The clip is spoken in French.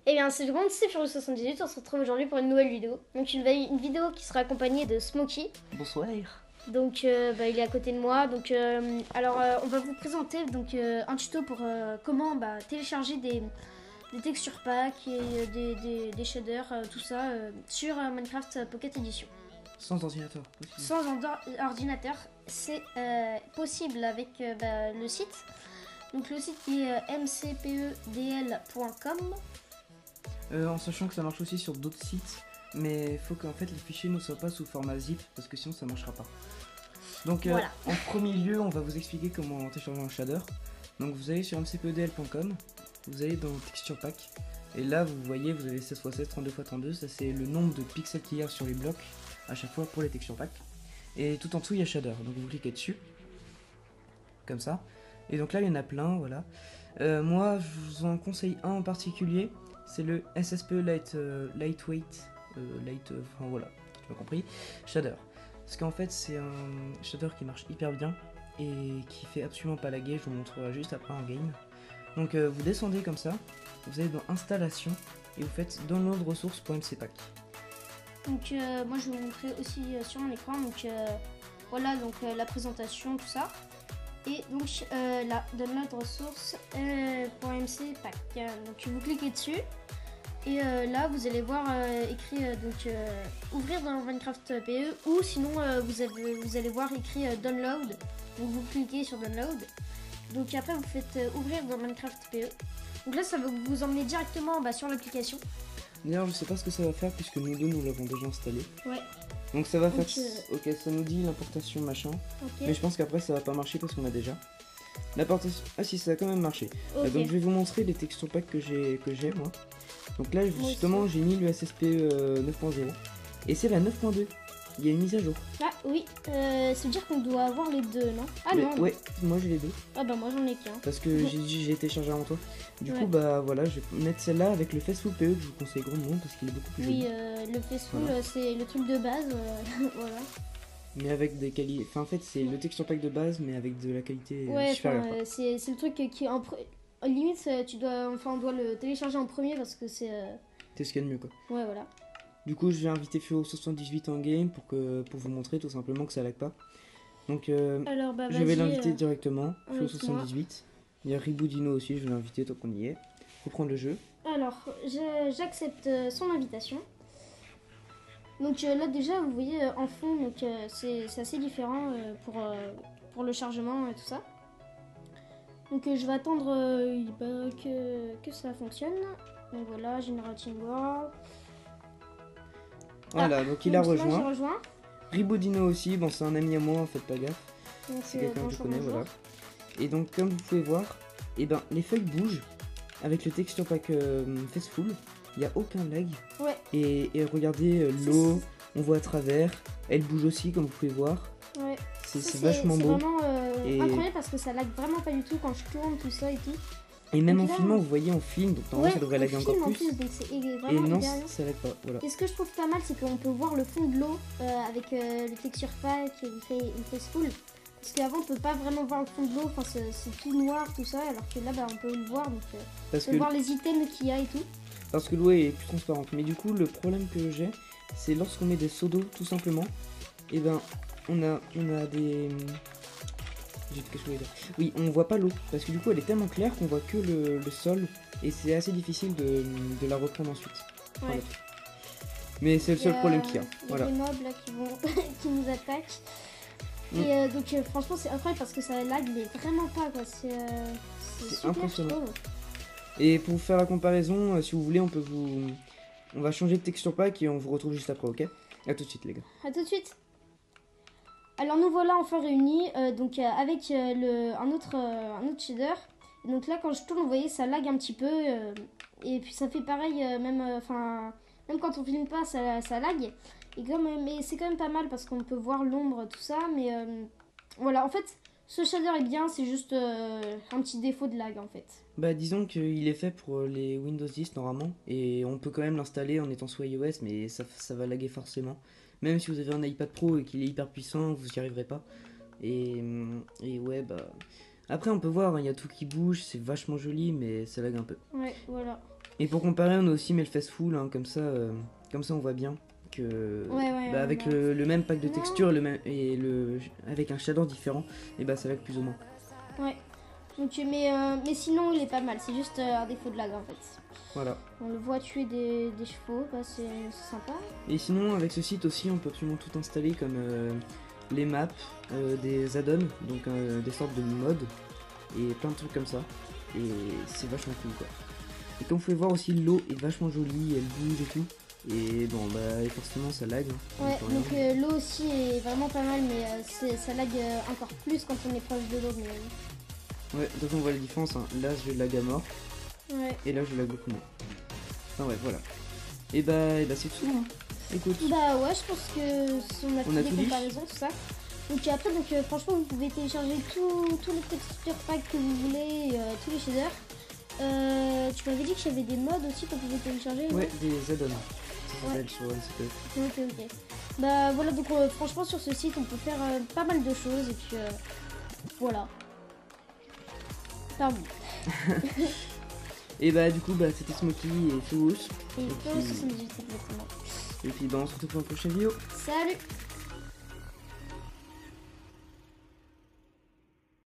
Eh bien, c'est le grand c'est Furious 78, on se retrouve aujourd'hui pour une nouvelle vidéo. Donc une vidéo qui sera accompagnée de Smokey. Bonsoir. Donc il est à côté de moi. Donc on va vous présenter un tuto pour comment télécharger des texture packs et des shaders, tout ça sur Minecraft Pocket Edition. Sans ordinateur possible. Sans ordinateur, c'est possible avec le site. Donc le site qui est mcpedl.com. En sachant que ça marche aussi sur d'autres sites, mais il faut qu'en fait les fichiers ne soient pas sous format zip parce que sinon ça marchera pas. Donc Voilà. en premier lieu, on va vous expliquer comment télécharger un shader. Donc vous allez sur mcpedl.com, vous allez dans texture pack et là vous voyez vous avez 16x16, 32x32, ça c'est le nombre de pixels qu'il y a sur les blocs à chaque fois pour les texture packs. Et tout en dessous il y a shader, donc vous cliquez dessus comme ça. Et donc là il y en a plein, voilà. Moi je vous en conseille un en particulier, c'est le SSP Lightweight, enfin voilà, tu m'as compris, shader. Parce qu'en fait c'est un shader qui marche hyper bien et qui fait absolument pas laguer, je vous montrerai juste après en game. Donc vous descendez comme ça, vous allez dans installation et vous faites download ressources.mcpack. Donc moi je vais vous montrer aussi sur mon écran. Donc voilà la présentation, tout ça. Et donc là, download ressources pour MC Pack. Donc vous cliquez dessus. Et là vous allez voir écrit ouvrir dans Minecraft PE, ou sinon vous allez voir écrit download. Donc vous cliquez sur download. Donc après vous faites ouvrir dans Minecraft PE. Donc là ça va vous emmener directement sur l'application. D'ailleurs je sais pas ce que ça va faire puisque nous deux nous l'avons déjà installé. Ouais. Donc ça va faire... Ok, ça nous dit l'importation machin. Okay. Mais je pense qu'après ça va pas marcher parce qu'on a déjà. L'importation... Ah si, ça a quand même marché. Okay. Donc je vais vous montrer les texture packs que j'ai moi. Donc là justement j'ai mis le SSP 9.0. Et c'est la 9.2. Il y a une mise à jour. Ah oui, ça veut dire qu'on doit avoir les deux, non? Ah non. Ouais, moi j'ai les deux. Ah bah moi j'en ai qu'un. Parce que j'ai téléchargé avant toi. Du coup bah voilà, je vais mettre celle-là avec le Fastful PE que je vous conseille grandement parce qu'il est beaucoup plus joli. Oui, le Fastful c'est le truc de base, voilà. Mais avec des qualités... Enfin en fait c'est le texture pack de base mais avec de la qualité supérieure. Ouais, c'est le truc qui en limite on doit le télécharger en premier parce que c'est... C'est ce qu'il y a de mieux quoi. Ouais voilà. Du coup, je vais inviter Furo78 en game pour vous montrer tout simplement que ça lag pas. Donc, je vais l'inviter directement. Furo78. Il y a Riboudino aussi, je vais l'inviter tant qu'on y est. Faut prendre le jeu. Alors, j'accepte son invitation. Donc là déjà, vous voyez en fond, donc c'est assez différent pour le chargement et tout ça. Donc je vais attendre que ça fonctionne. Donc voilà, Generating War. Voilà, donc il a rejoint. rejoint. Riboudino aussi, bon c'est un ami à moi, en fait pas gaffe. C'est quelqu'un que je connais, voilà. Et donc comme vous pouvez voir, et ben les feuilles bougent avec le texture pack Fastful. Il n'y a aucun lag. Ouais. Et regardez l'eau, on voit à travers. Elle bouge aussi comme vous pouvez voir. Ouais. C'est vachement beau. C'est vraiment incroyable parce que ça lag vraiment pas du tout quand je tourne tout ça et tout. Et même donc en filmant, vous voyez en film, donc normalement ça devrait laguer encore plus. Donc et non, ça lag pas. Voilà. Et ce que je trouve pas mal, c'est qu'on peut voir le fond de l'eau avec le texture pack, il fait full. Parce qu'avant, on peut pas vraiment voir le fond de l'eau, enfin, c'est tout noir, tout ça, alors que là, on peut le voir, donc on peut voir les items qu'il y a et tout. Parce que l'eau est plus transparente. Mais du coup, le problème que j'ai, c'est lorsqu'on met des seaux d'eau, tout simplement, et ben, on a des... Qu'est-ce que je voulais dire? Oui, on voit pas l'eau, parce que du coup elle est tellement claire qu'on voit que le sol, et c'est assez difficile de la reprendre ensuite. Ouais. Voilà. Mais c'est le seul problème qu'il y a. Il y a des mobs là qui nous attaquent. Et donc franchement c'est incroyable parce que ça lag mais vraiment pas quoi, c'est impressionnant. Et pour faire la comparaison, si vous voulez on va changer de texture pack et on vous retrouve juste après, ok? A tout de suite les gars. A tout de suite. Alors nous voilà enfin réunis avec un autre shader. Et donc là quand je tourne vous voyez ça lag un petit peu et puis ça fait pareil même quand on filme pas ça lag. Mais c'est quand même pas mal parce qu'on peut voir l'ombre tout ça, mais voilà en fait ce shader est bien, c'est juste un petit défaut de lag en fait. Bah disons qu'il est fait pour les Windows 10 normalement et on peut quand même l'installer en étant sous iOS mais ça va laguer forcément. Même si vous avez un iPad Pro et qu'il est hyper puissant, vous n'y arriverez pas. Et ouais bah... Après on peut voir, il y a tout qui bouge, c'est vachement joli mais ça lag un peu. Ouais voilà. Et pour comparer, on a aussi Melfastful, hein, comme ça on voit bien que Ouais, avec le même pack de textures avec un shader différent, et bah ça va plus ou moins. Ouais. Donc, mais sinon, il est pas mal. C'est juste un défaut de lag en fait. Voilà. On le voit tuer des chevaux, bah, c'est sympa. Et sinon, avec ce site aussi, on peut absolument tout installer comme les maps, des add-ons, donc des sortes de mods, et plein de trucs comme ça. Et c'est vachement cool quoi. Et comme vous pouvez voir aussi, l'eau est vachement jolie, elle bouge et tout. Et bon, bah forcément ça lag. Hein, Ouais, donc l'eau aussi est vraiment pas mal, mais ça lag encore plus quand on est proche de l'eau. Mais... Ouais, donc on voit la différence. Hein. Là, je lag à mort. Ouais. Et là, je lag beaucoup moins. Enfin, ouais, voilà. Et bah c'est tout. Hein. Écoute. Bah ouais, je pense que si on a fait tout des comparaisons, tout ça. Donc après, franchement, vous pouvez télécharger tous les texture packs que vous voulez, tous les shaders. Tu m'avais dit qu'il y avait des mods aussi qu'on pouvait télécharger. Ouais, des add-ons. Ça s'appelle sur MCPE. Ok. Bah voilà, donc franchement, sur ce site, on peut faire pas mal de choses. Et puis voilà. Pardon. Et bah du coup, c'était Smoky et Fous. Et puis, ça me dit exactement. Et puis on se retrouve pour une prochaine vidéo. Salut!